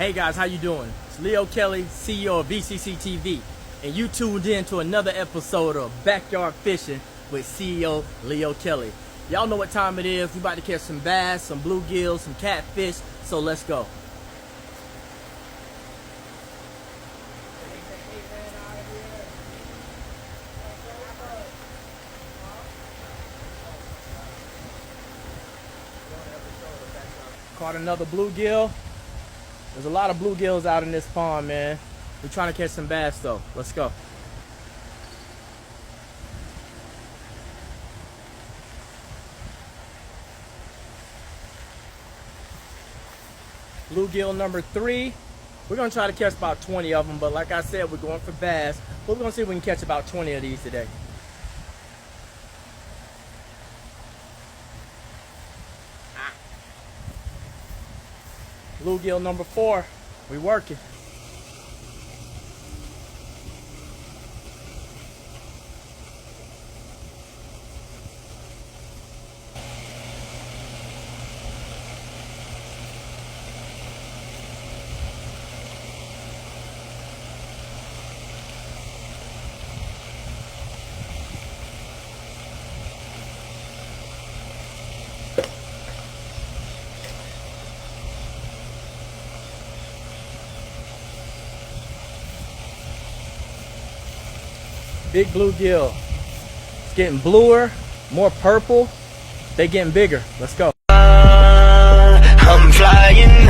Hey guys, how you doing? It's Leo Kelly, CEO of VCC TV, and you tuned in to another episode of Backyard Fishing with CEO Leo Kelly. Y'all know what time it is. We about to catch some bass, some bluegills, some catfish, so let's go. Caught another bluegill. There's a lot of bluegills out in this pond, man. We're trying to catch some bass though. Let's go. Bluegill number 3. We're gonna try to catch about 20 of them, but like I said, we're going for bass. But we're gonna see if we can catch about 20 of these today. Bluegill number 4. We working. Big bluegill. It's getting bluer, more purple. They getting bigger. Let's go. I'm flying